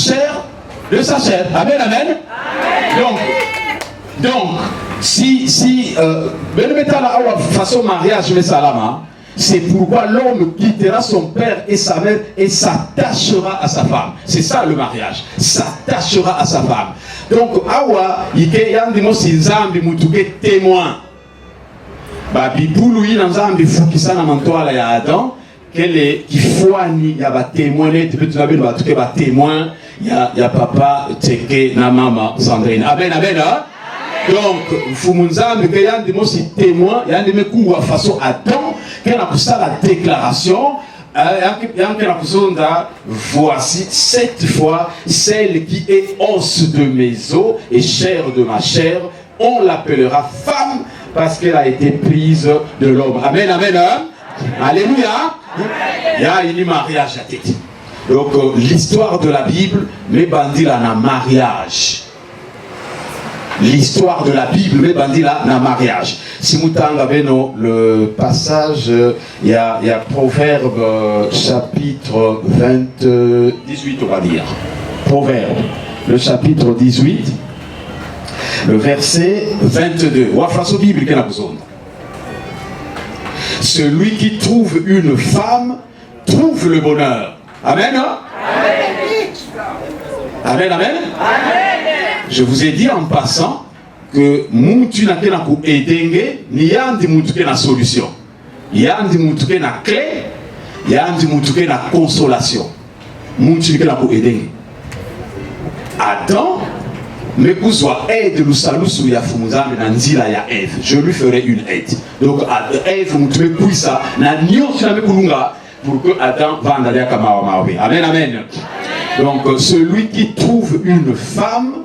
chair de sa chair. Amen, amen. Donc, si façon mariage, c'est pourquoi l'homme quittera son père et sa mère et s'attachera à sa femme. C'est ça le mariage. S'attachera à sa femme. Donc, awa, il y a des témoins. Bibulu yi na nzambe fukisa na mantoala ya Adam kele kifwani ya batémoin tu peux te laver batuke batémoin ya papa teke na mama Sandrine. Amen, amen, hein? Donc fumunzambe ke yandi mosi témoin yandi mekuwa façon Adam kena kusala déclaration yankena kusonda voici cette fois celle qui est os de mes os et chair de ma chair, on l'appellera femme parce qu'elle a été prise de l'homme. Amen, amen, hein? Alléluia. Il y a une mariage à tête. Donc l'histoire de la Bible, mais bandit là na mariage. L'histoire de la Bible, mais bandit là na mariage. Si nous avons le passage, il y a Proverbe chapitre 18, on va dire. Proverbe, le chapitre 18. Le verset 22. Celui qui trouve une femme trouve le bonheur. Amen. Amen, amen. Je vous ai dit en passant que Moutu n'a qu'à aider, ni yandi Moutu na solution. Yandi Moutu na clé, yandi Moutu na consolation. Moutu n'a qu'à aider. Adam. Mais vous soit aide le salut sur Yafoumouza, mais Nanzila ya Ève. Je lui ferai une aide. Donc, Ève, vous trouvez pour ça, Nanyo, pour que Adam va en aller à Kamawa. Amen, amen. Donc, celui qui trouve une femme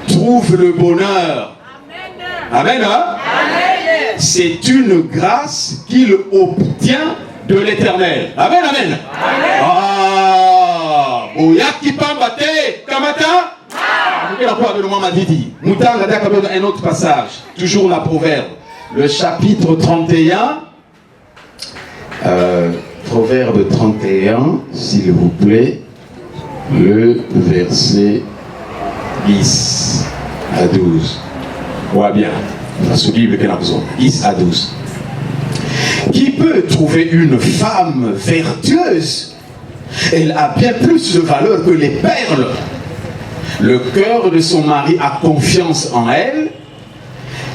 trouve le bonheur. Amen, hein? C'est une grâce qu'il obtient de l'Éternel. Amen, amen. Ah, Boyaki Pambate, Kamata. Un autre passage, toujours la Proverbe, le chapitre 31, Proverbe 31, s'il vous plaît, le verset 10 à 12. Ouais, bien, la Bible qu'elle a besoin, 10 à 12. Qui peut trouver une femme vertueuse? Elle a bien plus de valeur que les perles. Le cœur de son mari a confiance en elle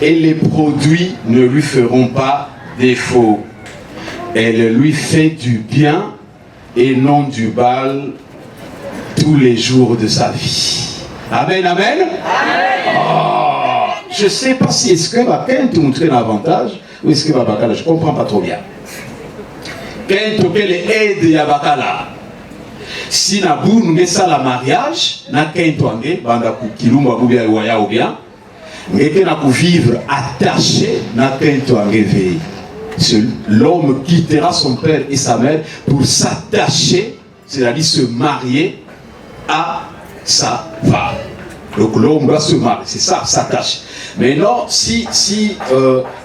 et les produits ne lui feront pas défaut. Elle lui fait du bien et non du mal tous les jours de sa vie. Amen, amen. Oh, je ne sais pas si est-ce que va quand montrer l'avantage ou est-ce que va bakala, je ne comprends pas trop bien. Quand quelle aide ya bakala. Si na bou nous ça la mariage na kentwange banda ku kilumba bubia waya ou bien ngeke na ku vivre attaché na kentwange veille. L'homme quittera son père et sa mère pour s'attacher, c'est-à-dire se marier à sa femme. Donc l'homme doit se marier, c'est ça, s'attache. Mais non, si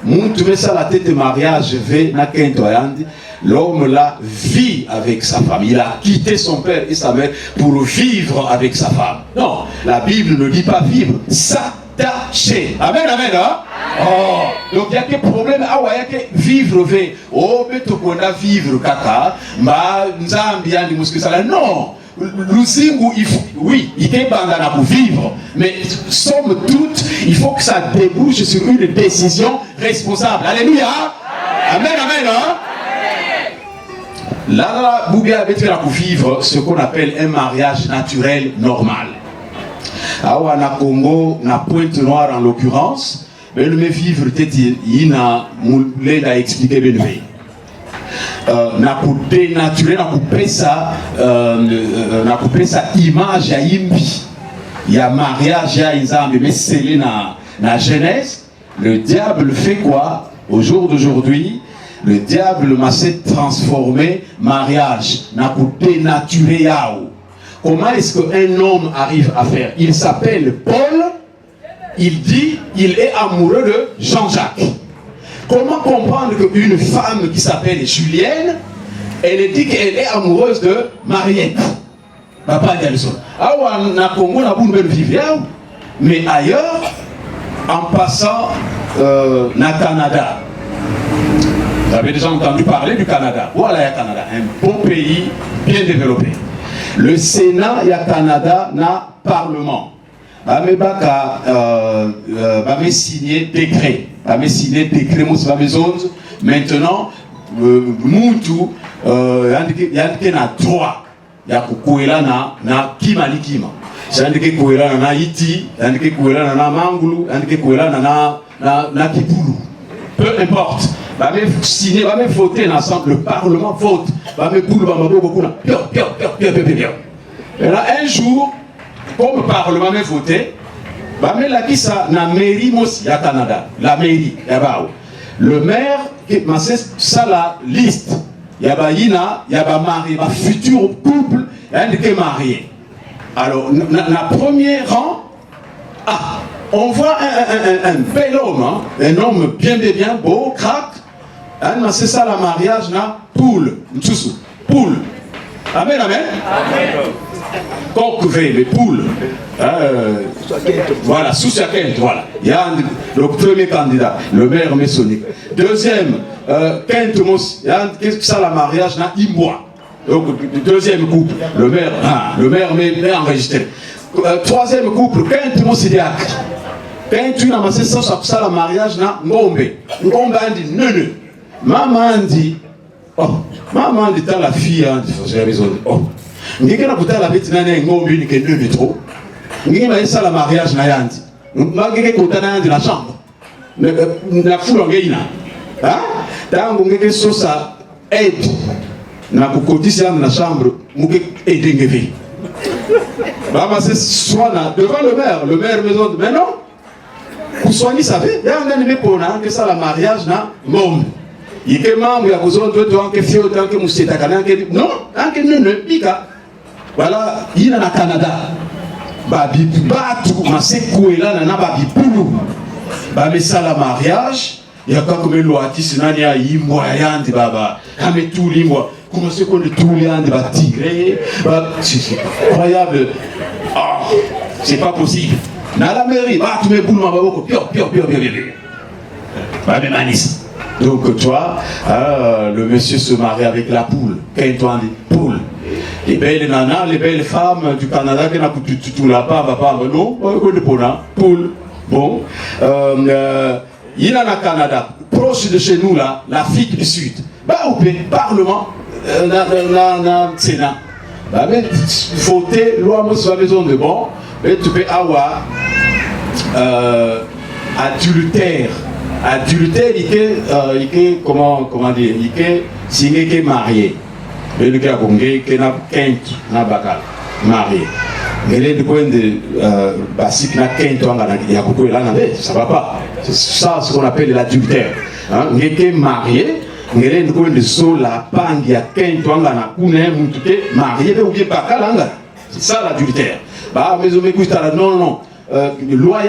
mon trouve ça la tête de mariage veille na kentwange, l'homme là vit avec sa femme. Il a quitté son père et sa mère pour vivre avec sa femme. Non, la Bible ne dit pas vivre, s'attacher. Amen, amen, hein? Oh, donc il y a que problème, il y a que vivre, oh, mais tu peux vivre, kaka, ma nzambi andi muskisala. Non, l'uzingu, oui, il est bandana pour vivre, mais somme toute, il faut que ça débouche sur une décision responsable. Alléluia. Amen, amen, hein? Là, Boubia avait fait pour vivre ce qu'on appelle un mariage naturel normal. Awa na Congo, na Pointe-Noire en l'occurrence, mais le vivre il n'a l'a expliqué bien. Na coupé naturel, na coupé sa image à imbi. Il y a mariage à Inzambe, mais c'est na Genèse. Le diable fait quoi au jour d'aujourd'hui? Le diable m'a transformé mariage, n'a coupé naturel. Comment est-ce qu'un homme arrive à faire? Il s'appelle Paul, il dit il est amoureux de Jean-Jacques. Comment comprendre qu'une femme qui s'appelle Julienne, elle dit qu'elle est amoureuse de Mariette? Papa Galison. Awa na Congo na boule ben vivre, mais ailleurs, en passant na Canada. Vous avez déjà entendu parler du Canada. Voilà le Canada, un bon pays bien développé. Le Sénat, il y a Canada, na Parlement. Mais baka signé décret. Signé décret, maintenant, Moutou, il y a droit. Il y a kukuela na kima ni kima. C'est-à-dire que kukuela na Haïti, c'est-à-dire que kukuela na Mangulu, c'est-à-dire que kukuela na Kipulu. Peu importe. Va me signer, va me voter ensemble. Le Parlement vote. Va me boule, va me beaucoup. Et là, un jour, comme le Parlement me voté, va me la qui ça na mairie aussi à Canada. La mairie, là-bas. Le maire, ça la liste. Il y a Yina, il y a marié, un futur couple, il y a un marié. Alors, na premier rang, on voit un bel homme, hein, un homme bien beau, crack. C'est ça le mariage, na poule, poule. Amen, amen. Coq les poules. Voilà, sous sa quinte, voilà. Il y a le premier candidat, le maire maçonnique. Deuxième, quinte, qu'est-ce que ça le mariage, na imbois. Donc, deuxième couple, le maire met enregistré. Troisième couple, quinte, mosidiac. Quand tu as amassé ça, le mariage, na ngombe. Ngombe a dit, non. Maman dit, maman dit, la fille, j'ai raison. Ngeke na kutala beti nane ngombe ni kende metro. Ngeke na esa la mariage na yandi. Ngeke kutana yandi na chambre. Na fula ngeina. Hein? Tango ngeke sosa aide na kukotisa yandi na chambre, ngeke aide ngeve. Baba c'est soit devant le maire maison mais non. Pour soigner ça fait, yanda ni mepona que ça la mariage na ngombe. Yike mamu ya kuzondo to anke fio to anke museta kana anke non, anke nene pika. Voilà, il y a na Canada. Babi batu masekuela na babi pulu. Babi sala mariage, il y a quand comme loi qui se nani a imwa yandi baba. Kame tout limwa. Comment c'est qu'on est tout yandi ba tigre? C'est incroyable. C'est pas possible. Na la mairie, bah tu mets boule ma babo pio. Babi manis. Donc toi, le monsieur se marie avec la poule. Quand toi dit poule. Les belles nanas, les belles femmes du Canada qui n'ont pas tout là-bas, non, poule. Bon, il y a au Canada, proche de chez nous là, l'Afrique du Sud. Bah au Parlement, Sénat. Bah mais voter loi moi sur la maison de bon, mais tu peux avoir adultère, il est comment dire, il est signé qui est marié. Mais le gars qui est na bakal marié. Mais les deux de basique na quinte ça va pas. C'est ça ce qu'on appelle l'adultère. Il est marié. Mais les deux de so la pangi ya quinte na kuna mutuke marié ou bien bakal anga. C'est ça l'adultère. Bah mais non. Loi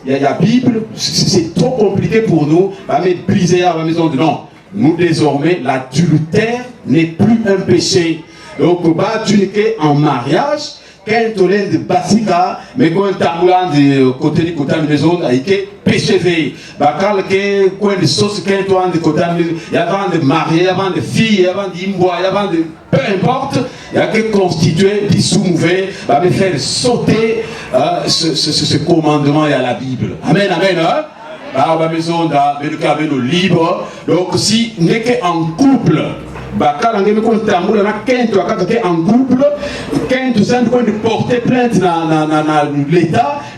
il y a Bible, c'est trop compliqué pour nous. Mais briser à la maison de non. Nous désormais, l'adultère n'est plus un péché. Donc, tu n'es en mariage, quand on est de Basika, mais quand on est de côté de la maison, il y a péché veillé. Quand on est de sauce, quand on est de côté de la maison, il y a de mariés, il y a de filles, il y a de imbois, il y a de peu importe, il y a que constituer, des sous-mouvés, va me faire sauter ce commandement et à la Bible. Amen, amen, hein? La maison de libre. Donc si on est en couple, quand on est en couple, quand tu es de porter plainte dans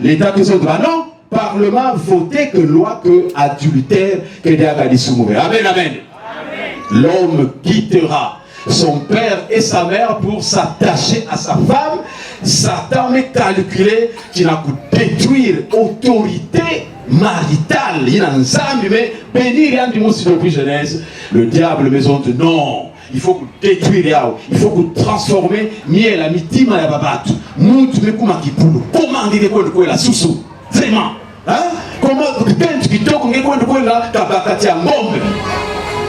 l'État qui sont non, Parlement voté que loi que adultère que des Amen, amen. L'homme quittera son père et sa mère pour s'attacher à sa femme. Satan est calculé qu'il a pu détruire l'autorité maritale. Il y a un zambie, mais bénir rien du monde depuis Genèse. Le diable maison de non. Il faut détruire, il faut transformer miel à mitima ya babatu. Moutu me kuma kipulu. Comment dire quoi la sousou? Vraiment. Hein? Comment quand tu quittes qu'on est quoi la tabakati à ngombe?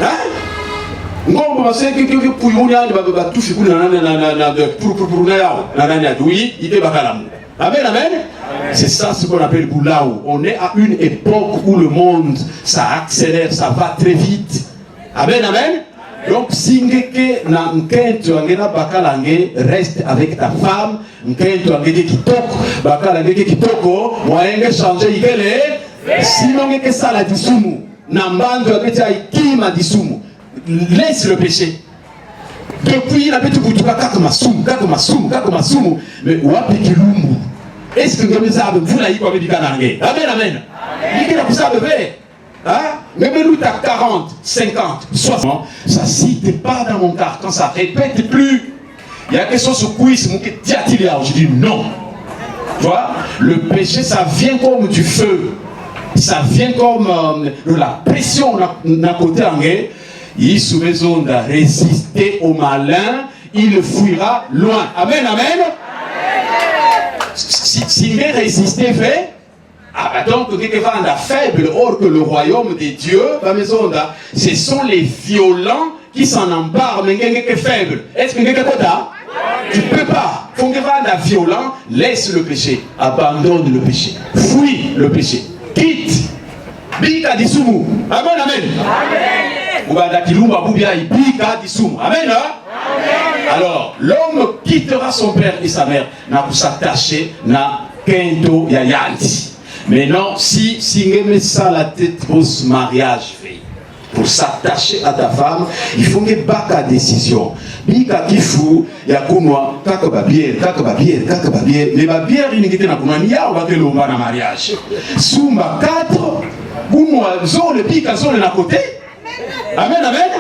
Hein? ngombo baseke que puyunya ba touche kuna na pour oui il te bakalamu. Amen, amen. C'est ça ce qu'on appelle boulaou. On est à une époque où le monde ça accélère, ça va très vite. Amen, amen. Donc si ngeke na nkento angena bakalange reste avec ta femme, nkento angeke kitoko, bakalange kitoko, moyenge changer ikele, sinon ngeke sala disumu. Na mbando abetia ikima disumu. Laisse le péché. Depuis la petite boutuka kako masumu, mais wapi kilumbu. Est-ce que vous savez vous là yiko bibika nange? Amen, amen. Yiki na kusabe be. Hein? Même nous t'as 40, 50, 60. Ça cite pas dans mon cœur quand ça répète plus. Il y a quelque chose sur cuisse, mon diatilia. Je dis non. Tu vois, le péché ça vient comme du feu. Ça vient comme de la pression d'un côté anglais. Il sous besoin de résister au malin, il fuira loin. Amen, amen. Si il résister fait, donc quelqu'un est faible, or que le royaume des dieux, ce sont les violents qui s'en emparent, mais quelqu'un est faible. Est-ce que quelqu'un est là? Tu ne peux pas. Quand quelqu'un est violent, laisse le péché, abandonne le péché, fuis le péché, quitte. Bika disumu. Amen, amen. Amen. Alors, l'homme quittera son père et sa mère pour s'attacher na kendo ya yanti. Maintenant, si ngeme ça la tête pose mariage fait. Pour s'attacher à ta femme, il faut que baka décision. Bika kifu ya kunwa kaka babiere. Mais babiere il n'était na kunwa niya ou te lomba na mariage. Sumba 4 kunwa zole bika zole na côté. Amen, amen.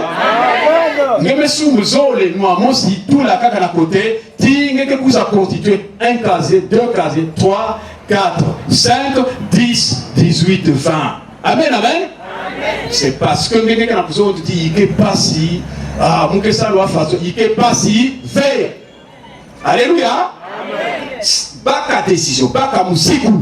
Ngeme sumba zole noa mosi tout la kaka na côté. Ti ngeke vous a constitué un casier, 2 casiers, 3, 4, 5, 10, 18, 20. Amen, amen. C'est parce que quelqu'un a besoin de dire il n'est pas si mon que ça doit faire il n'est pas si fait. Alléluia. Baka décision baka musiku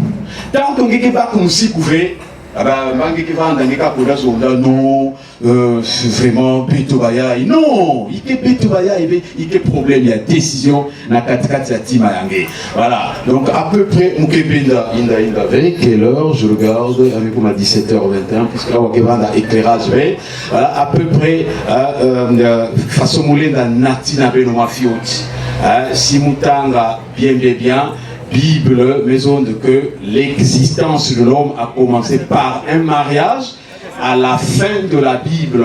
tant que quelqu'un baka musiku fait mangi qui va dans les cas pour la zone non vraiment betobaya non il est betobaya il est problème il y a décision na katikati ya tima yange voilà donc à peu près mukebenda inda avec quelle heure je regarde avec moi 17h21 puisque là on va dans éclairage voilà à peu près façon moulenda natina beno mafioti si mutanga bien Bible, maison de que l'existence de l'homme a commencé par un mariage. À la fin de la Bible,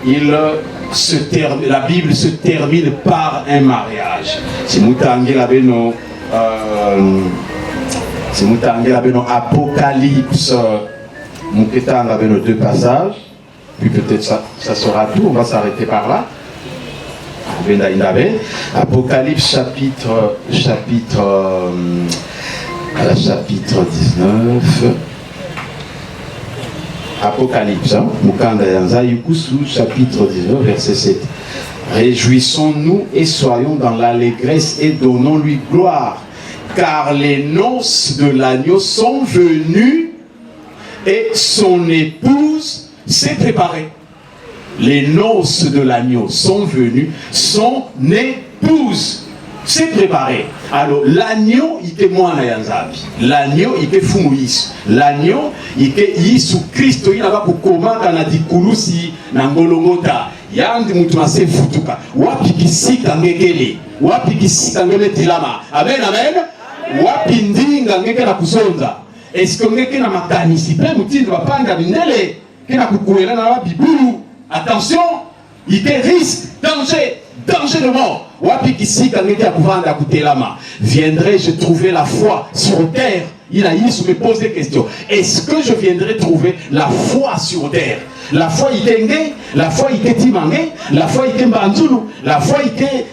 la Bible se termine par un mariage. Si Moutangi l'aveno Apocalypse, Mouketang avait nos 2 passages, puis peut-être ça sera tout, on va s'arrêter par là. Apocalypse chapitre 19. Apocalypse, chapitre 19, verset 7. Réjouissons-nous et soyons dans l'allégresse et donnons-lui gloire, car les noces de l'agneau sont venues et son épouse s'est préparée. Les noces de l'agneau sont venues, son épouse s'est préparée. Alors l'agneau, il est moi yanzabi. L'agneau, il est fou Moïse. L'agneau, il est Jésus Christ. Il n'a pas pour comment on a dit kulusi nangolongota. Yandi mutumase futuka. Wapi kisi kangekele. Wapi kisi kangele tilama. Amen, amen. Wapi ndinga ngeke na kusonza. Est-ce que ngeke na makanisi pe mutindo bapanga bindele. Kena kukuela na wabibulu. Attention, il y a risque, danger de mort. Viendrai-je trouver la foi sur terre? Il a me pose des questions. Est-ce que je viendrai trouver la foi sur terre? La foi il est la foi il est timangé, la foi il est banzulu, la foi il est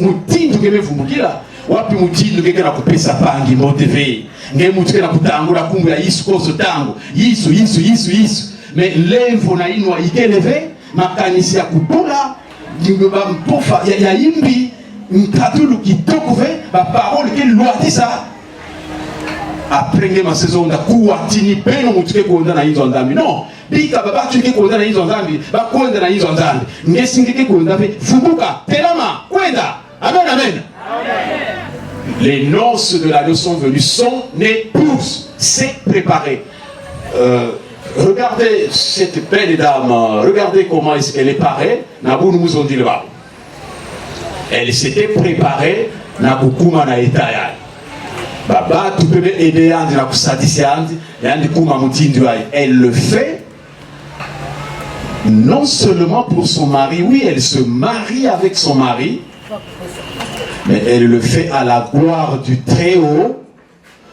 mutindo que me fumukila. Wapi mutindo que na kupesa pangi motive. Nge mutike na kutangura kumbu ya Yesu koso tango. Yesu. Mais l'enfant na inwa il est élevé. Makanisi ya kupula mpofa ya imbi mkatulu kitoko fe ba parole qui loitisa aprenge masaison da kuwatini peno mutuke kuonda na hizo ndambi non bika baba tuke kuonda na hizo ndambi ba kuonda na hizo ndambi ngesingike kuonda pe fubuka telama kwenda amen amen les noces de l'agneau sont venues, son épouse s'est préparée. Regardez cette belle dame, regardez comment est-ce qu'elle est parée. Nabou nous ont dit le bas. Elle s'était préparée, Nabukuma na etaya. Baba, tu peux aider Andi na kusadisi Andi, Andi kuma mutindu ay. Elle le fait non seulement pour son mari, oui, elle se marie avec son mari, mais elle le fait à la gloire du Très-Haut.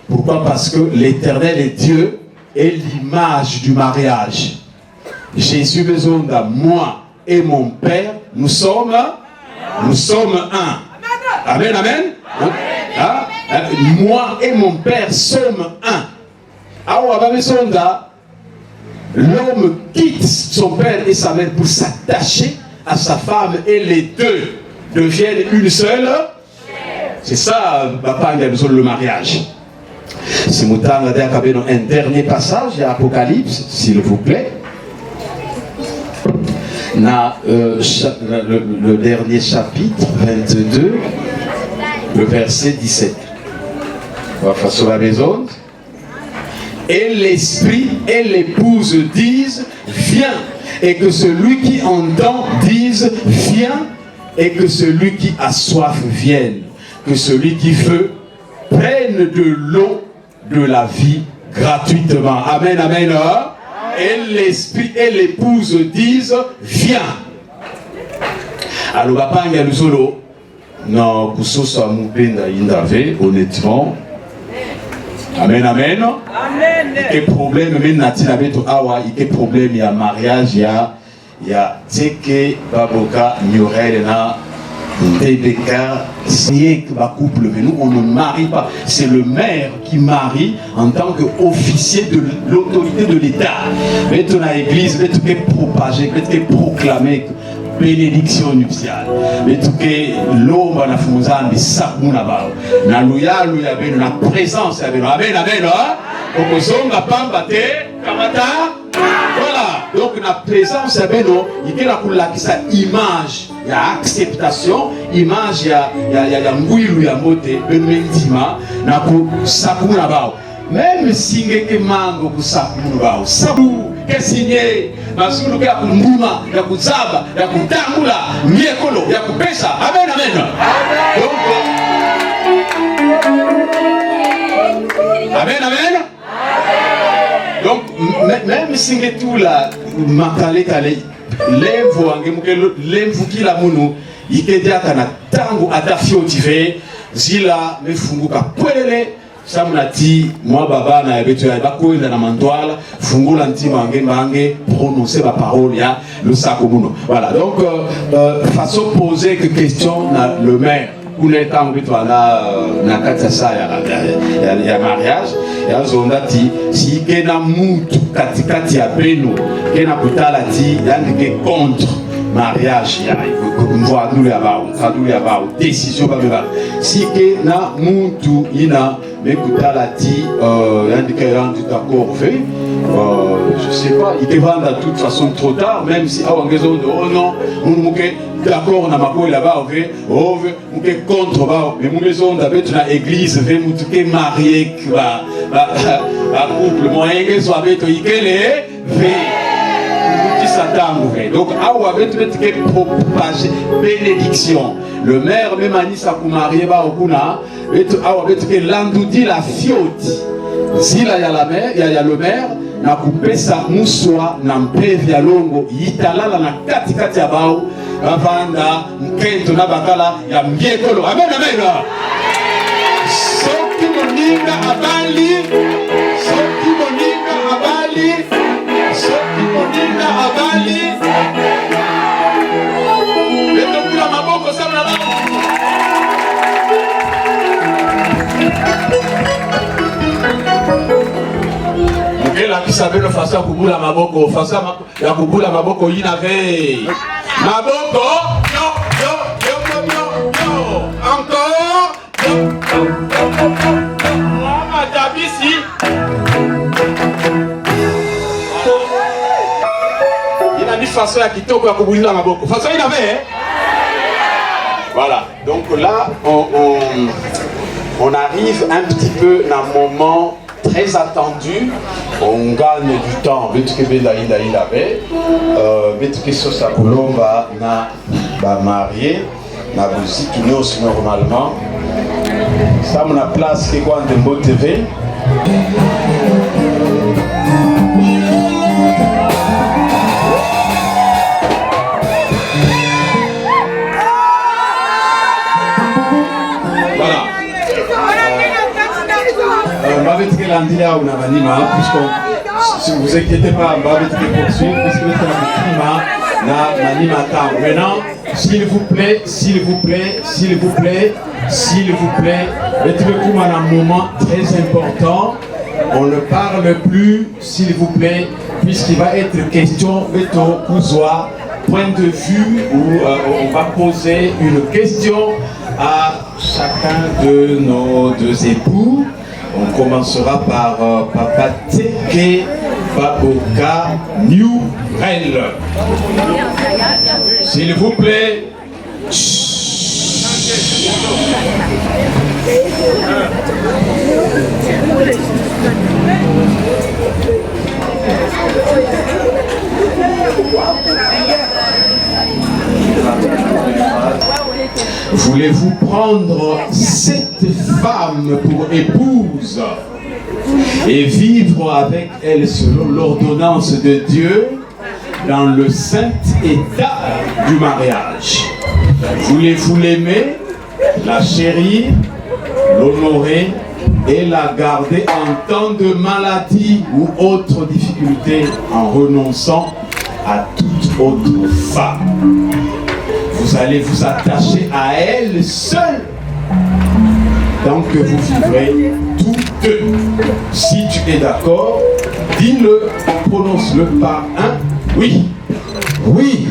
Pourquoi? Parce que l'Éternel est Dieu et l'image du mariage. Jésus besoin de moi et mon Père, nous sommes un. Amen, amen. Hein? Moi et mon Père sommes un. L'homme quitte son père et sa mère pour s'attacher à sa femme et les deux deviennent une seule. C'est ça, papa, le mariage. Si nous avons un dernier passage, Apocalypse, s'il vous plaît. Le dernier chapitre, 22, le verset 17. On va faire sur la maison. Et l'esprit et l'épouse disent, viens. Et que celui qui entend dise, viens. Et que celui qui a soif vienne. Que celui qui veut prenne de l'eau de la vie gratuitement. Amen, amen. Et l'esprit et l'épouse disent, viens. Alors, papa, il y a le solo. Non, pour ce soit mon honnêtement. Amen, amen. Amen. Il y a problème, même Natina Beto Awa, il y a problème, il y a mariage, il y a Teke, Baboka, Nyorel, TBK, c'est un couple, mais nous on ne marie pas. C'est le maire qui marie en tant qu'officier de l'autorité de l'État. Mais dans l'église, mais tout est propagé, mais tout est proclamé. Bénédiction nuptiale. Mais tout est l'homme à la fonzane de Sabouna Bao. Na louya louya ben la présence amen amen amen. Okozonga pamba te kamata. Voilà. Donc la présence amen il y a la image, il y a acceptation, image il y a ngouilou ya moté ben mendima na ku Sabouna Bao. Même si ngeke mango ku Sabouna Bao. Sabou que signé mazulu ya kumbuma ya kuzaba ya kutangula miekolo ya kupesa amen amen amen amen donc même si tout la makale kale levo angemukelo levo kila munu ikedia kana tangu atafiotive zila mefunguka kwelele Samnati, moi baba na betu ya bako ina na mandwala fungula ntima ange prononcer la parole ya le sakomuno. Voilà donc façon poser que question na le maire kuna tango betu na katasa ya mariage ya zondati si kena mutu katikati ya beno kena kutala ti yandike contre mariage ya mvoadule ya bao décision ba si kena mutu ina mais kutala ti yandike rendu d'accord fait je sais pas il te vend de toute façon trop tard même si awangezo oh non on d'accord na mako là-bas on veut contre ba mais mon maison d'habitude na église veut mutuke marié ba couple moyen que soit avec ikele donc, propager bénédiction. Le maire, même Anissa Koumarie, l'andoudi la fiote. Si là, il y a la mère, il y a le maire, na coupé sa moussoa, na mpevi ya longo, yitala la na katikati ya bao, avanda, mkento na bakala, ya mbiekolo. Amen, amen. Soki moninga abali, soki moninga abali, soki moninga abali. Leto kula maboko sana la. Mukela kisabe no fasa kubula maboko, fasa ya kubula maboko inave. Maboko, yo. Encore. Mama tabisi. façon à kitoko à Koubouina Maboko. Façon il avait, hein? Voilà. Donc là, on arrive un petit peu dans un moment très attendu. On gagne du temps. Il avait. Sosa Kolomba na marié. Na musique qui normalement. Ça me la place qui est quoi de Mbo TV. Voilà. Si vous inquiétez pas, on va poursuivre puisque maintenant, s'il vous plaît, mettez-vous à un moment très important. On ne parle plus, s'il vous plaît, puisqu'il va être question de pouvoir point de vue où on va poser une question à chacun de nos deux époux. On commencera par Papa Teke Baboka Newrel. S'il vous plaît. Voulez-vous prendre cette femme pour épouse et vivre avec elle selon l'ordonnance de Dieu dans le saint état du mariage? Voulez-vous l'aimer, la chérir, l'honorer et la garder en temps de maladie ou autre difficulté en renonçant à toute autre femme? Vous allez vous attacher à elle seule tant que vous vivrez tous deux. Si tu es d'accord, dis-le, prononce-le par un oui. Oui.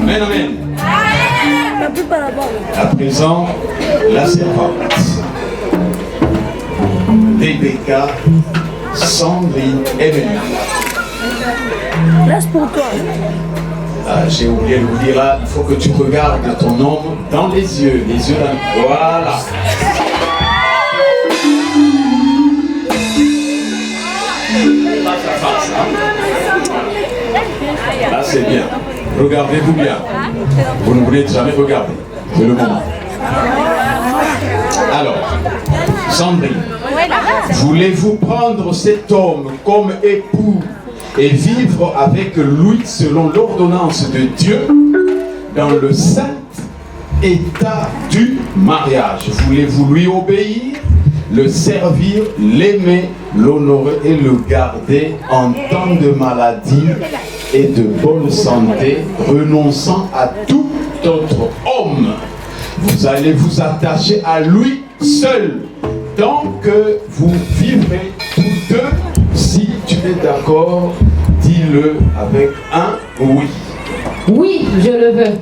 Amen, amen. À présent, la servante. Rebecca, Sandrine, Emeline. Laisse pour toi. J'ai oublié de vous dire là, il faut que tu regardes ton homme dans les yeux dans... Voilà. Là c'est bien. Regardez-vous bien. Vous ne voulez jamais regarder. C'est le moment. Alors, Sandrine, voulez-vous prendre cet homme comme époux et vivre avec lui selon l'ordonnance de Dieu dans le saint état du mariage? Voulez-vous lui obéir, le servir, l'aimer, l'honorer et le garder en temps de maladie et de bonne santé, renonçant à tout autre homme? Vous allez vous attacher à lui seul tant que vous vivrez tous deux. Si tu es d'accord, dis-le avec un oui. Oui, je le veux.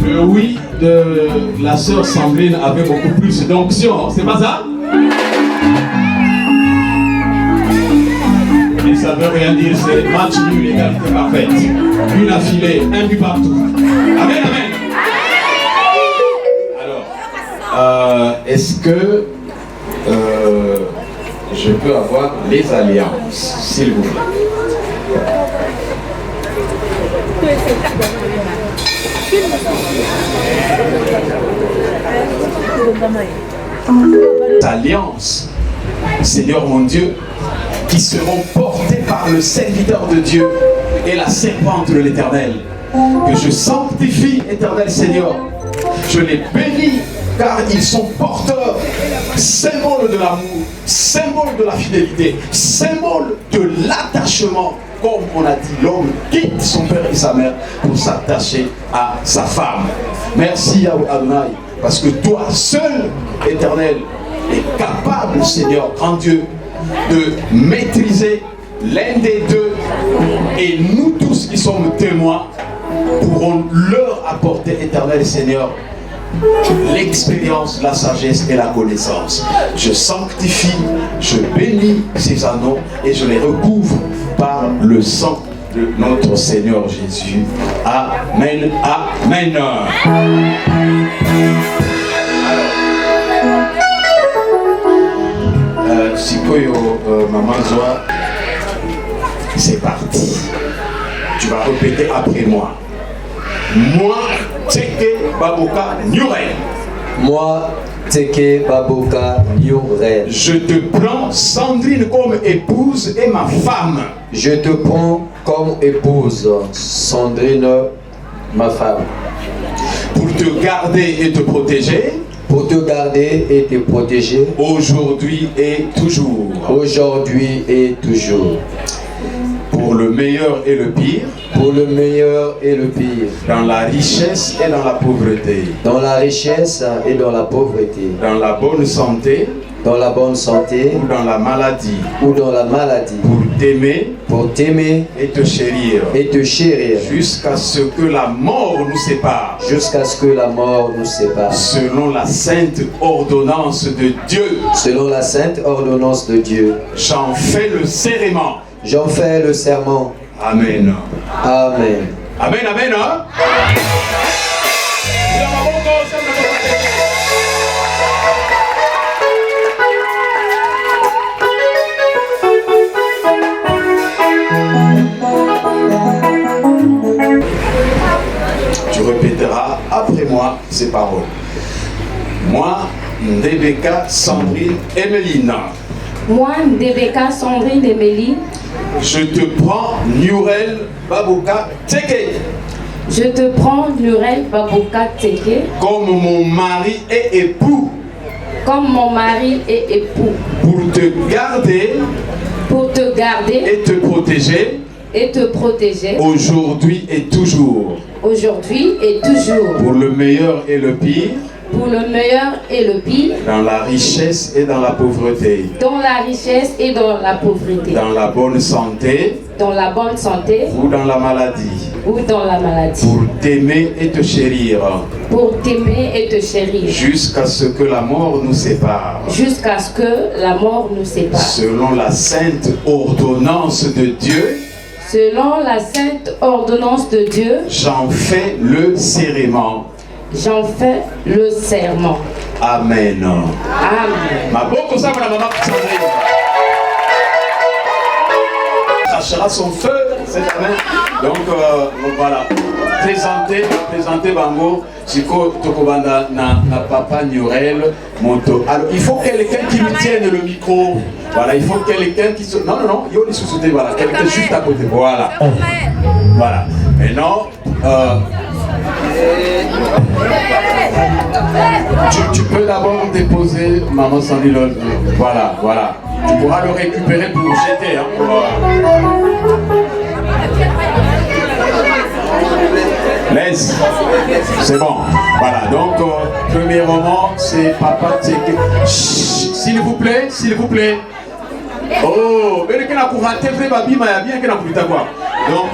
Le oui de la sœur Sandrine avait beaucoup plus d'onction, c'est pas ça? Et ça veut rien dire, c'est match nul, égalité parfaite. Une affilée, un but partout. Amen, amen. Alors, est-ce que je peux avoir les alliances, s'il vous plaît? Alliances, Seigneur mon Dieu, qui seront portés par le serviteur de Dieu et la servante de l'Éternel, que je sanctifie, Éternel Seigneur. Je les bénis car ils sont porteurs symbole de l'amour, symbole de la fidélité, symbole de l'attachement. Comme on a dit, l'homme quitte son père et sa mère pour s'attacher à sa femme. Merci Yahweh Adonai, parce que toi seul, Éternel, est capable, Seigneur, grand Dieu, de maîtriser l'un des deux, et nous tous qui sommes témoins pourrons leur apporter, Éternel Seigneur, l'expérience, la sagesse et la connaissance. Je sanctifie, je bénis ces anneaux et je les recouvre par le sang de notre Seigneur Jésus. Amen, amen. Sikoyo, Maman Zoa, c'est parti. Tu vas répéter après moi. Moi, Teke Baboka Nyurel. Moi, Teke Baboka Nyurel. Je te prends, Sandrine, comme épouse et ma femme. Je te prends comme épouse, Sandrine, ma femme. Pour te garder et te protéger. Pour te garder et te protéger. Aujourd'hui et toujours. Aujourd'hui et toujours. Pour le meilleur et le pire. Pour le meilleur et le pire. Dans la richesse et dans la pauvreté. Dans la richesse et dans la pauvreté. Dans la bonne santé. Dans la bonne santé. Ou dans la maladie. Ou dans la maladie. Pour t'aimer. Pour t'aimer. Et te chérir. Et te chérir. Jusqu'à ce que la mort nous sépare. Jusqu'à ce que la mort nous sépare. Selon la sainte ordonnance de Dieu. Selon la sainte ordonnance de Dieu. J'en fais le serment. J'en fais le serment. Amen. Amen. Amen, amen. Hein? Tu répéteras après moi ces paroles. Moi, Ndebeka, Sandrine, Emeline. Moi, Ndebeka, Sandrine et Mélie. Je te prends, Nyurel Baboka Teke. Je te prends, Nyurel Baboka Teke. Comme mon mari et époux. Comme mon mari et époux. Pour te garder. Pour te garder. Et te protéger. Et te protéger. Aujourd'hui et toujours. Aujourd'hui et toujours. Pour le meilleur et le pire. Pour le meilleur et le pire. Dans la richesse et dans la pauvreté. Dans la richesse et dans la pauvreté. Dans la bonne santé. Dans la bonne santé. Ou dans la maladie. Ou dans la maladie. Pour t'aimer et te chérir. Pour t'aimer et te chérir. Jusqu'à ce que la mort nous sépare. Jusqu'à ce que la mort nous sépare. Selon la sainte ordonnance de Dieu. Selon la sainte ordonnance de Dieu. J'en fais le serment. J'en fais le serment. Amen. Amen. Ma bonne ça, la maman Sandrine. Crachera son feu cette année. Donc voilà. Présenter Bango. Siko Tokobanda na papa Nyurel Monto. Alors il faut quelqu'un qui me tienne le micro. Voilà, il faut quelqu'un qui se. Non, il y a des sous-soutés, voilà. Quelqu'un juste à côté. Voilà. Voilà. Maintenant. Tu peux d'abord déposer maman Sandrine. Voilà. Tu pourras le récupérer pour jeter. Laisse. C'est bon. Voilà. Donc, premier moment, c'est papa Teke. S'il vous plaît. Oh, mais que na courate fait babi maya bien que na plus t'avoir. Donc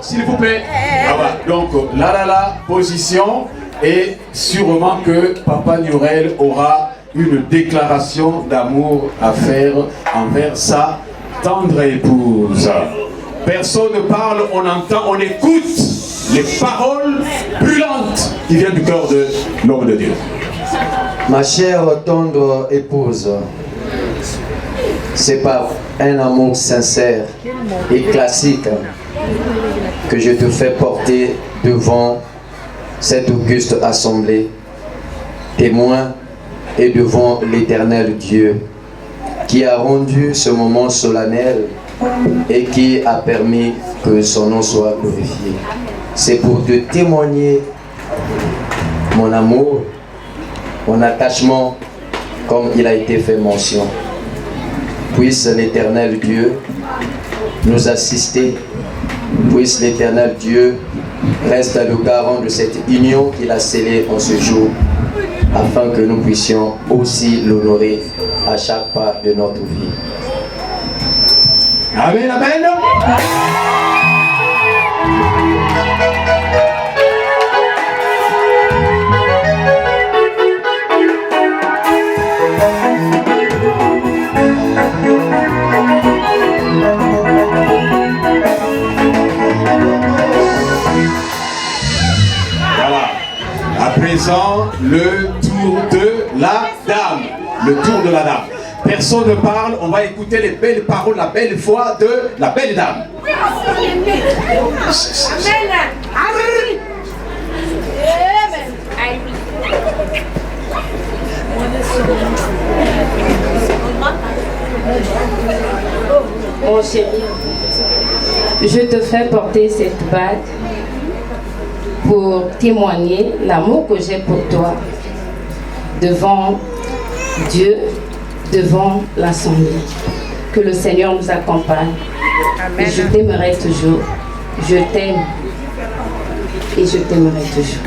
s'il vous plaît. Ah bah, donc là, position, et sûrement que Papa Nyurel aura une déclaration d'amour à faire envers sa tendre épouse. Personne ne parle, on entend, on écoute les paroles brûlantes qui viennent du cœur de l'homme de Dieu. Ma chère tendre épouse, c'est par un amour sincère et classique que je te fais porter devant cette auguste assemblée, témoin et devant l'Éternel Dieu qui a rendu ce moment solennel et qui a permis que son nom soit glorifié. C'est pour te témoigner mon amour en attachement comme il a été fait mention. Puisse l'Éternel Dieu nous assister. Puisse l'Éternel Dieu rester le garant de cette union qu'il a scellée en ce jour, afin que nous puissions aussi l'honorer à chaque pas de notre vie. Amen, amen. À présent, le tour de la dame. Le tour de la dame. Personne ne parle, on va écouter les belles paroles, la belle voix de la belle dame. Mon chéri, je te fais porter cette bague pour témoigner l'amour que j'ai pour toi devant Dieu, devant l'Assemblée. Que le Seigneur nous accompagne. Amen. Et je t'aimerai toujours. Je t'aime et je t'aimerai toujours.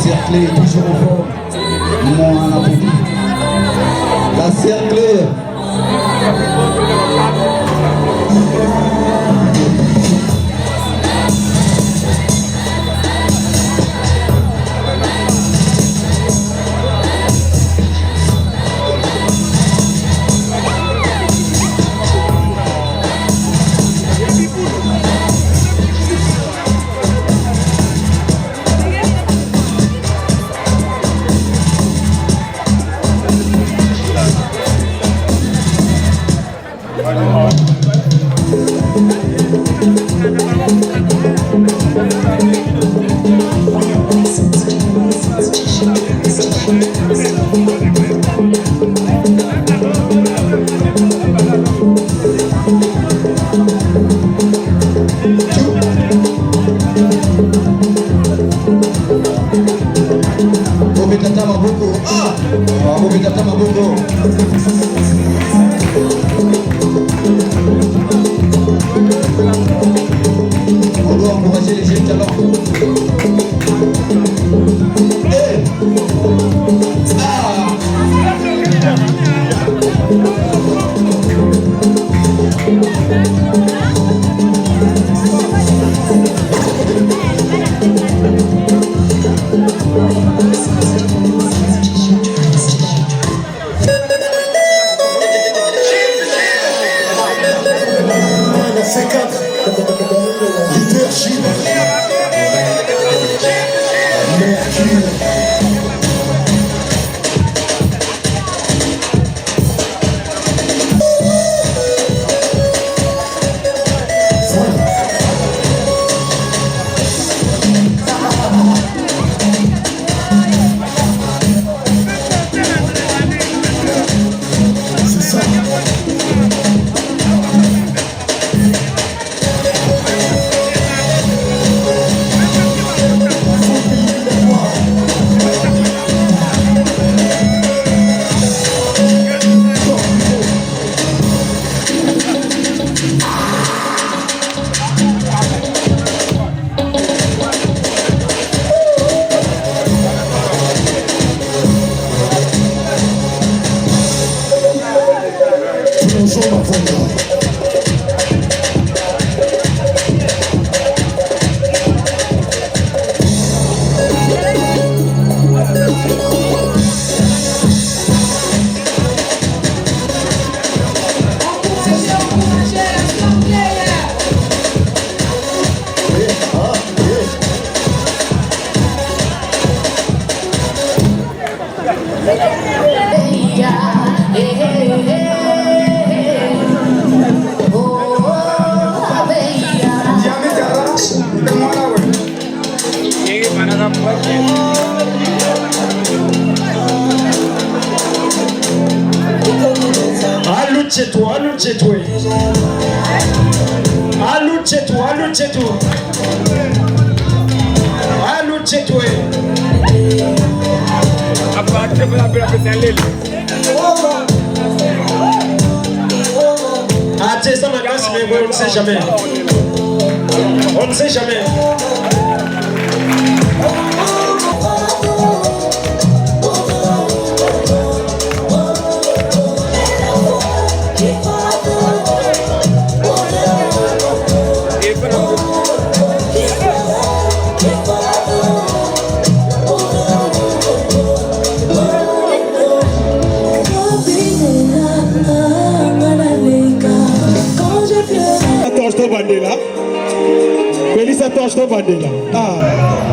Cerclé, toujours au fond. Mon applaudit. La cerclée. On doit encourager les jeunes talents. Hey. On ne sait jamais. On ne sait jamais. Feliz Atoche do Bandela. Oh,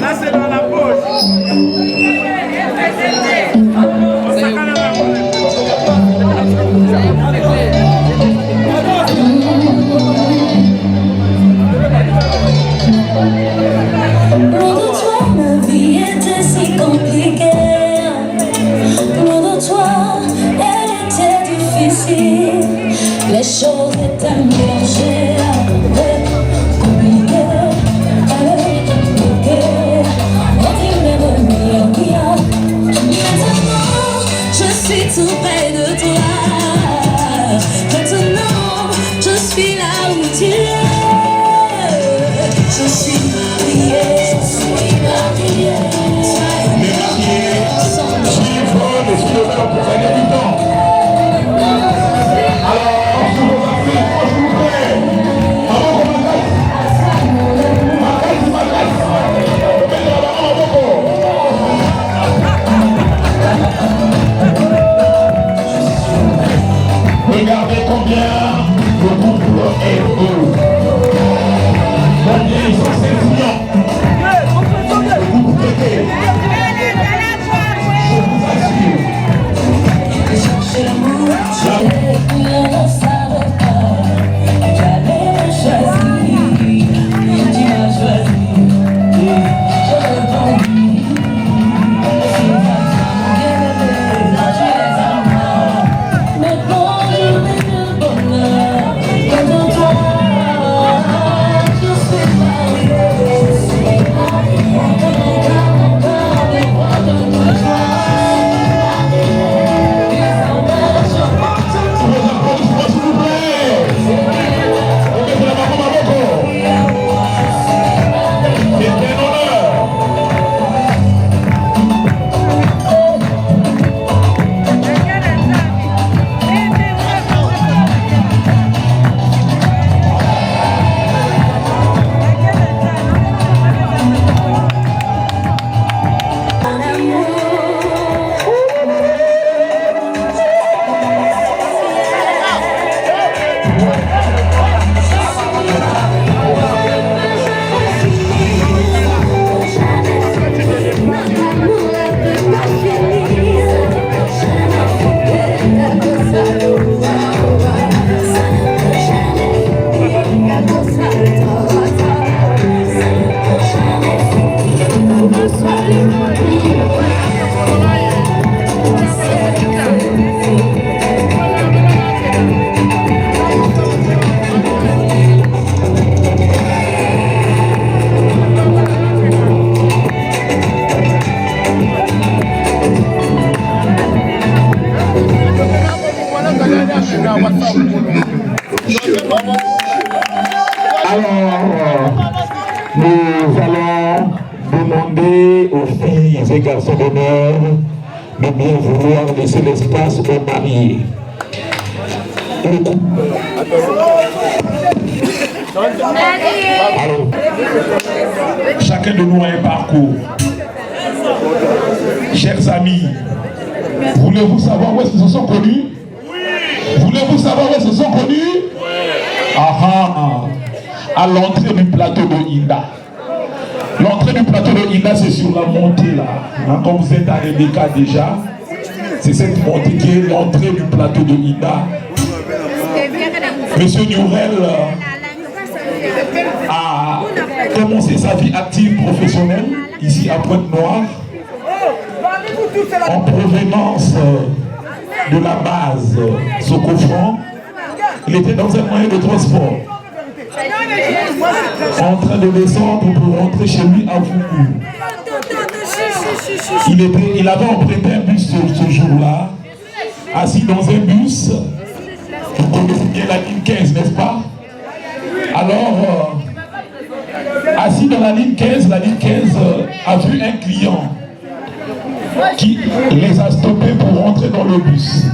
Là, c'est dans la poche. Loin de toi, ma vie était si compliquée. Loin de toi, elle était difficile. Les choses étaient mélangées. Tout près de toi. Maintenant, je suis là où tu es. Je suis mariée. Je suis mariée. On est mariés. Yvonne, si le temps pour gagner du temps. Alors, je vous en prie, je vous prie. Nous allons demander aux filles et garçons d'honneur de bien vouloir laisser l'espace aux mariés. Alors, chacun de nous a un parcours. Chers amis, voulez-vous savoir où est-ce qu'ils se sont connus? Voulez-vous savoir où est-ce qu'ils se sont connus? À l'entrée du plateau de Inda. L'entrée du plateau de Inda, c'est sur la montée là. Hein, comme vous êtes à Rebecca déjà, c'est cette montée qui est l'entrée du plateau de Inda. Monsieur Nurel a commencé sa vie active professionnelle ici à Pointe-Noire en provenance de la base Socofran. Il était dans un moyen de transport, en train de descendre pour rentrer chez lui à Vougou. Il avait emprunté un bus ce jour-là, assis dans un bus. Vous connaissez bien la ligne 15, n'est-ce pas? Alors, assis dans la ligne 15 a vu un client qui les a stoppés pour rentrer dans le bus.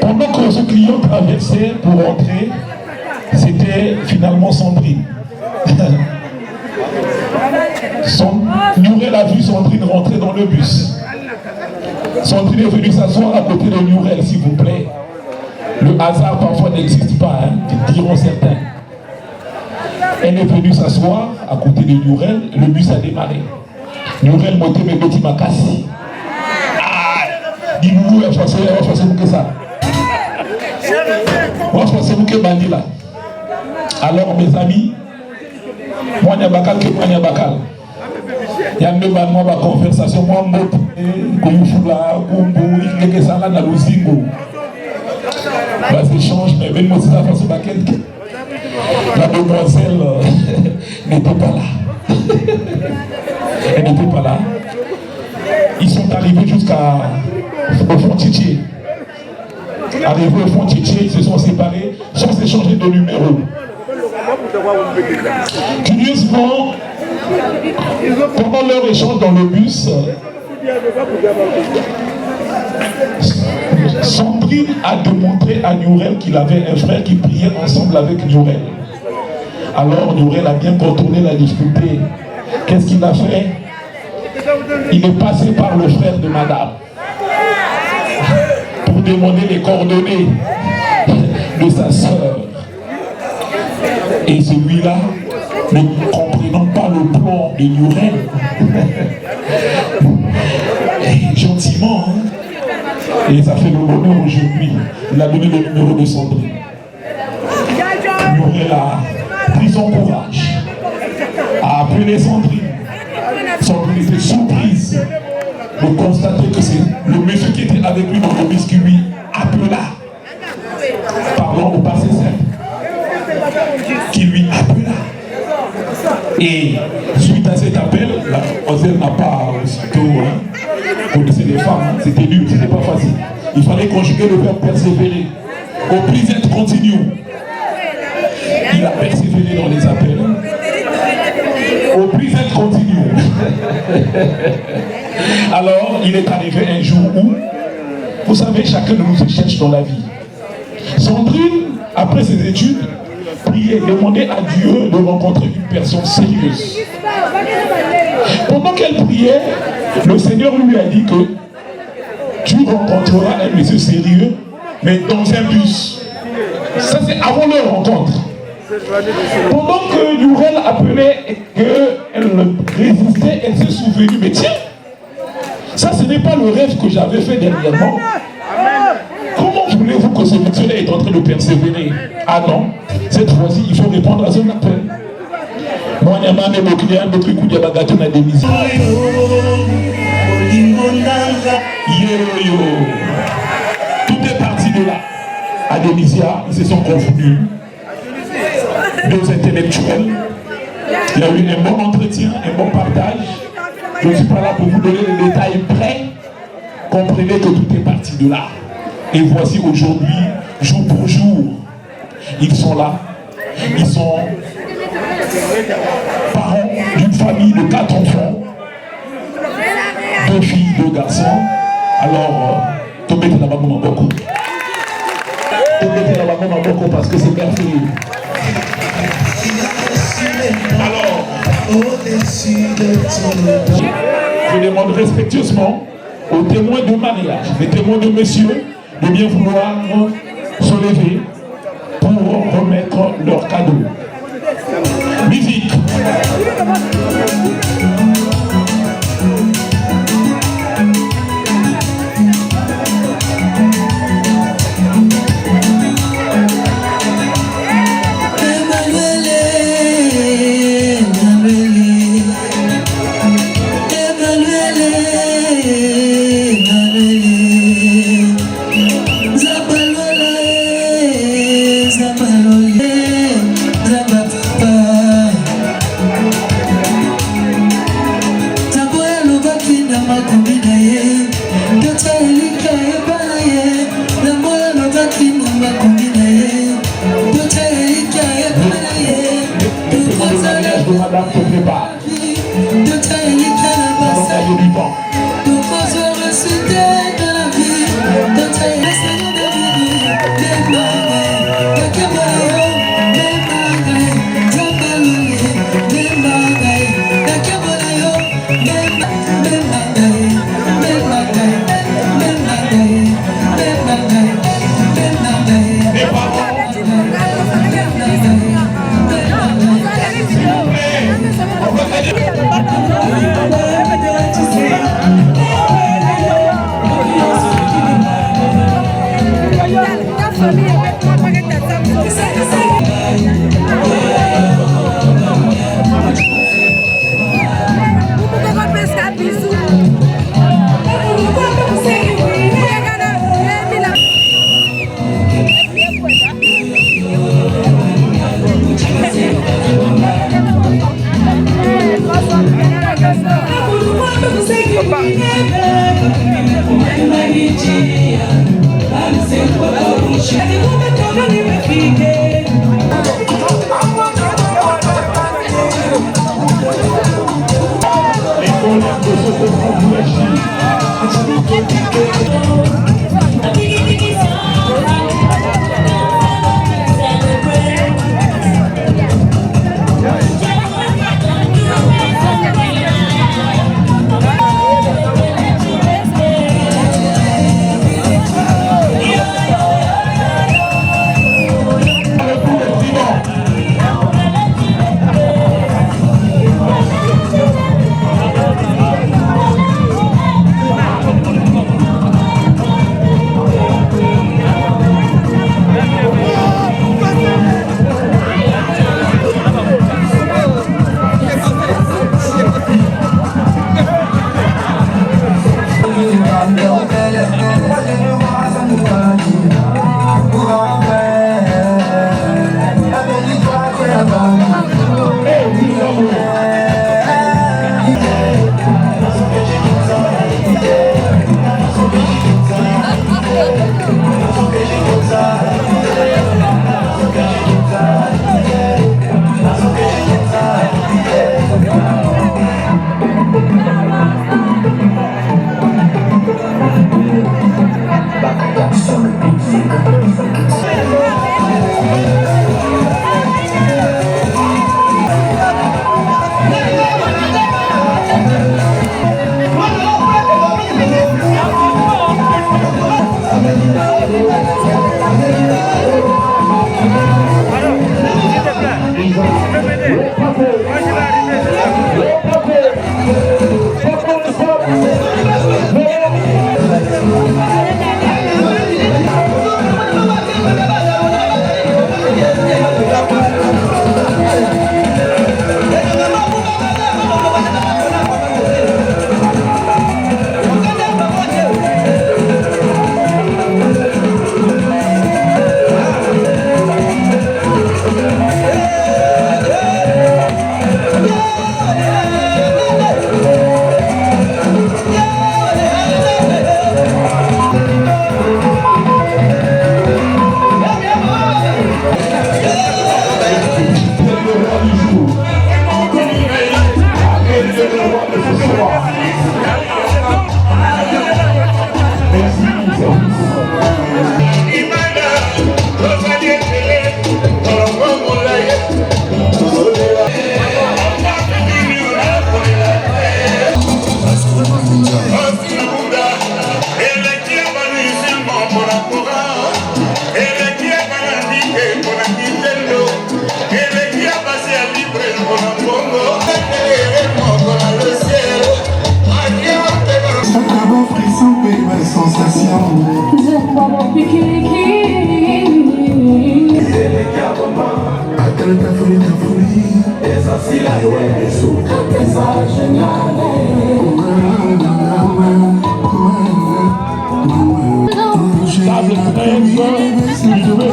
Pendant que ce client traversait pour rentrer, c'était finalement Sandrine. Nurel a vu Sandrine rentrer dans le bus. Sandrine est venue s'asseoir à côté de Nurel, s'il vous plaît. Le hasard parfois n'existe pas, hein, diront certains. Elle est venue s'asseoir à côté de Nurel, le bus a démarré. Nurel montait mes petits macassis. Dis-nous, je pense que ça. Moi, je pense que Bandi là. Alors, mes amis, moi, il y a bakal que moi, il y a bakal. Il y a une conversation, moi, mais ben, moi, c'est la façon la demoiselle n'était pas là. Elle n'était pas là. Ils sont arrivés au fond Tchétché. Arrivés au fond Tchétché, ils se sont séparés sans échanger de numéro. Curieusement, pendant leur échange dans le bus, Sandrine a démontré à Nurel qu'il avait un frère qui priait ensemble avec Nurel. Alors Nurel a bien contourné la difficulté. Qu'est-ce qu'il a fait? Il est passé par le frère de madame pour demander les coordonnées de sa sœur. Et celui-là, ne comprenant pas le plan de Nurel, gentiment, hein, et ça fait le bonheur aujourd'hui, il a donné le numéro de Sandrine. Nurel a pris son courage, a appelé Sandrine. Sandrine était surprise de constater que c'est le monsieur qui était avec lui dans le bus qui lui appela, pardon au passé simple, qui lui appela. Et suite à cet appel, la demoiselle n'a pas aussitôt connaissé les femmes, hein, c'était dur, c'était pas facile. Il fallait conjuguer le verbe persévérer. Au present continue. Il a persévéré dans les appels. Au present continue. Alors, il est arrivé un jour où, vous savez, chacun de nous se cherche dans la vie. Sandrine, après ses études, priait, demandait à Dieu de rencontrer une personne sérieuse. Pendant qu'elle priait, le Seigneur lui a dit que tu rencontreras un monsieur sérieux mais dans un bus. Ça, c'est avant leur rencontre. Pendant que Yourel appelait et qu'elle résistait, elle s'est souvenue. Mais tiens, ça, ce n'est pas le rêve que j'avais fait dernièrement. Comment voulez-vous que ce monsieur-là est en train de persévérer? Ah non, cette fois-ci, il faut répondre à son appel. Moi, il y a un client, d'autres coups de bagatons à démission. Tout est parti de là. À Démisia, ils se sont confondus. Deux intellectuels. Il y a eu un bon entretien, un bon partage. Je ne suis pas là pour vous donner les détails près. Comprenez que tout est parti de là. Et voici aujourd'hui, jour pour jour, ils sont là. Ils sont parents d'une famille de 4 enfants. 2 filles, 2 garçons. Alors, tombez la maman beaucoup. Tombez la maman beaucoup parce que c'est merveilleux. Alors, je demande respectueusement aux témoins de mariage, les témoins de messieurs, de bien vouloir se lever pour remettre leur cadeau. Musique.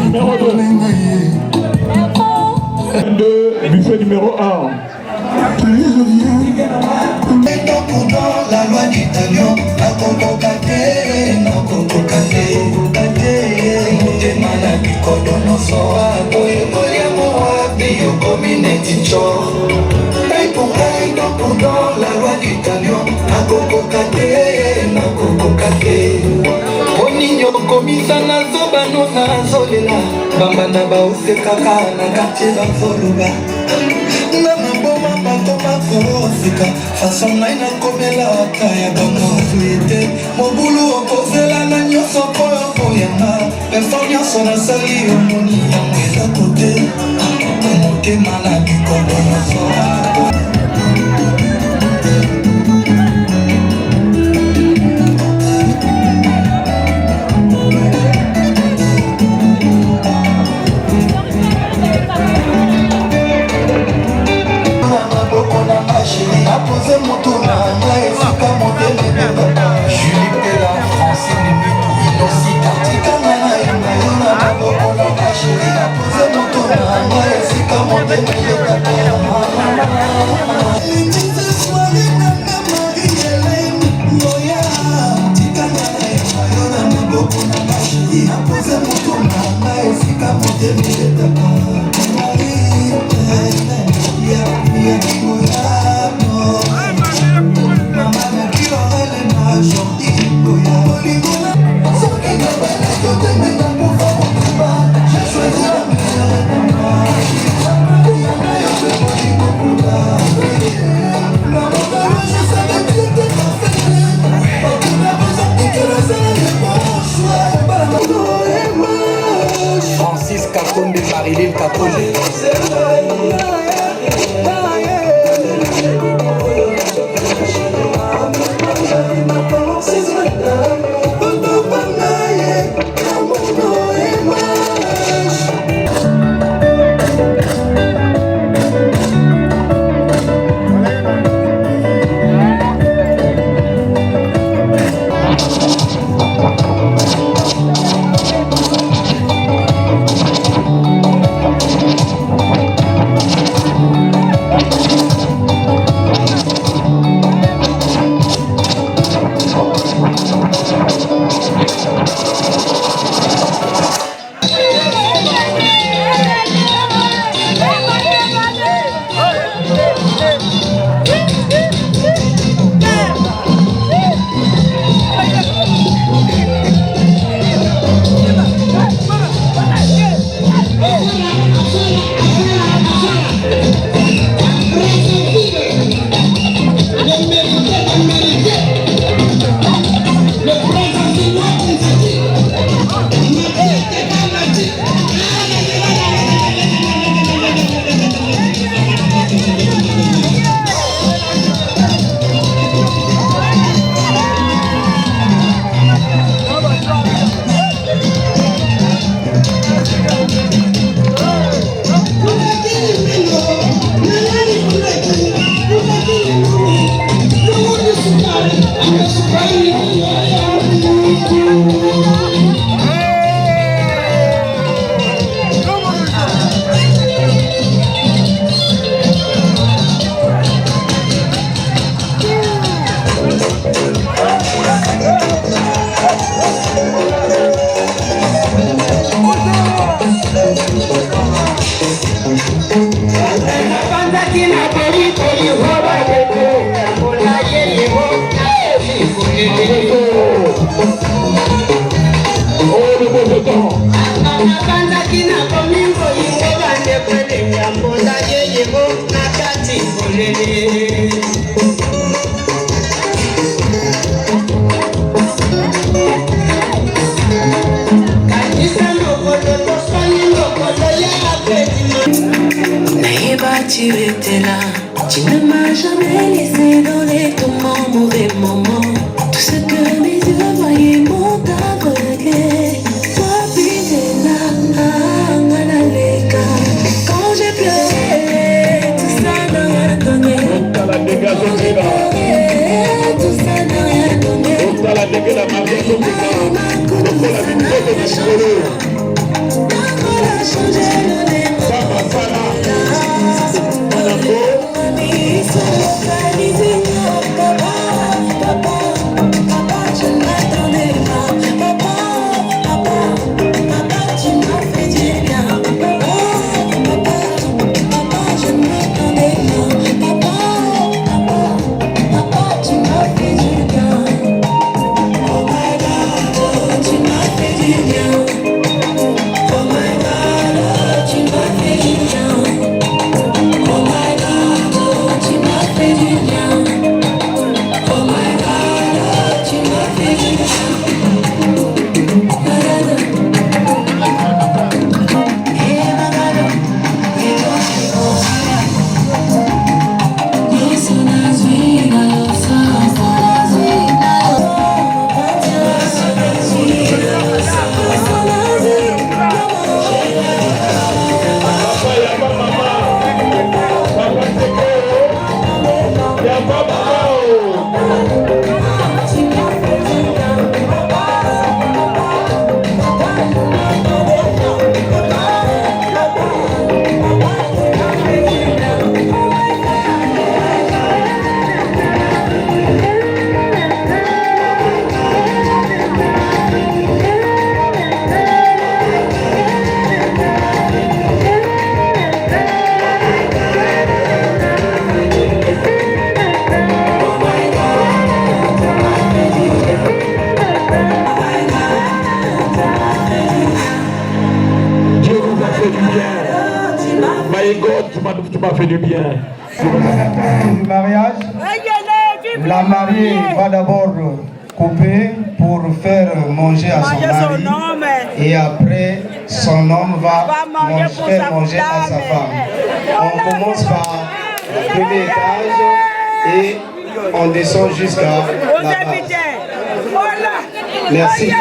numéro 2. Buffet numéro 1. La loi du talion, la contocate, la contocate, de maladi kodono soa, boye boye moa, bio community chor. Taille pour la loi du talion, la contocate, la contocate. Oninyo komisa na zoba no na zolela, bamba na ba usekaka na quartier ba zoluba. Façon naina komela kaya bango fluide mobulu okozela na nyoso koyo koyanga personne nyonso nasali omoni yango eza kote motema na bikolo nyonso apose moto na ngai esika modele Julie Pela, Francine Mbitu, Inosita tikanga na yo na maboko na basheri apose moto na ngai esika modele Francis Kakonde, Marilyn Kakonde. Tu étais là, tu ne m'as jamais laissé dans les tourments, mauvais moments. Tout ce que mes yeux voyaient m'ont aveuglé. Toi, puis t'es là, quand j'ai pleuré, tout ça n'a rien donné. Tout ça n'a rien donné. Maman, fait du bien. My God, tu m'as fait du bien. Le mariage, la mariée va d'abord couper pour faire manger à son mari et après son homme va faire manger à sa femme. On commence par le premier étage et on descend jusqu'à la base. Merci.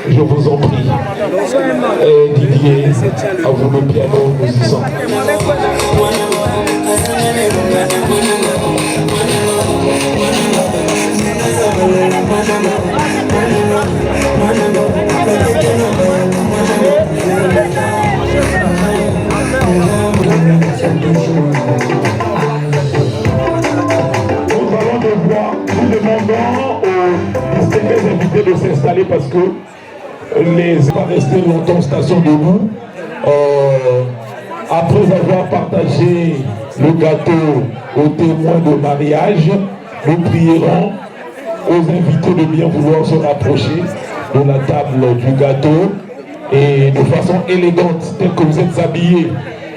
Je vous en prie. Didier, à vous le piano, musicien. Nous demandons aux distingués invités de s'installer parce que les pas rester longtemps en station debout. Après avoir partagé le gâteau aux témoins de mariage, nous prierons aux invités de bien vouloir se rapprocher de la table du gâteau et de façon élégante, telle que vous êtes habillés.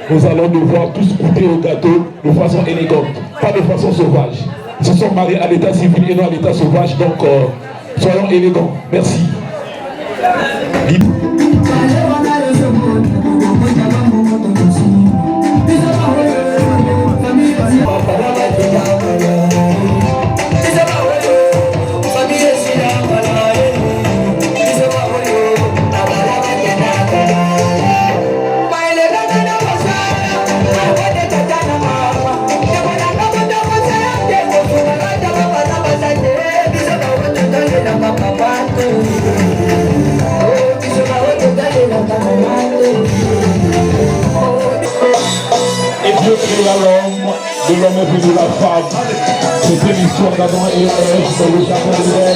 Nous allons devoir tous goûter au gâteau de façon élégante, pas de façon sauvage. Ils se sont mariés à l'état civil et non à l'état sauvage, donc soyons élégants. Merci. Et Dieu créa l'homme, de l'homme et puis de la femme. C'était l'histoire d'Adam et Ève dans le jardin d'Éden.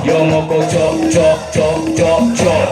Yo moko chop chop chop chop chop.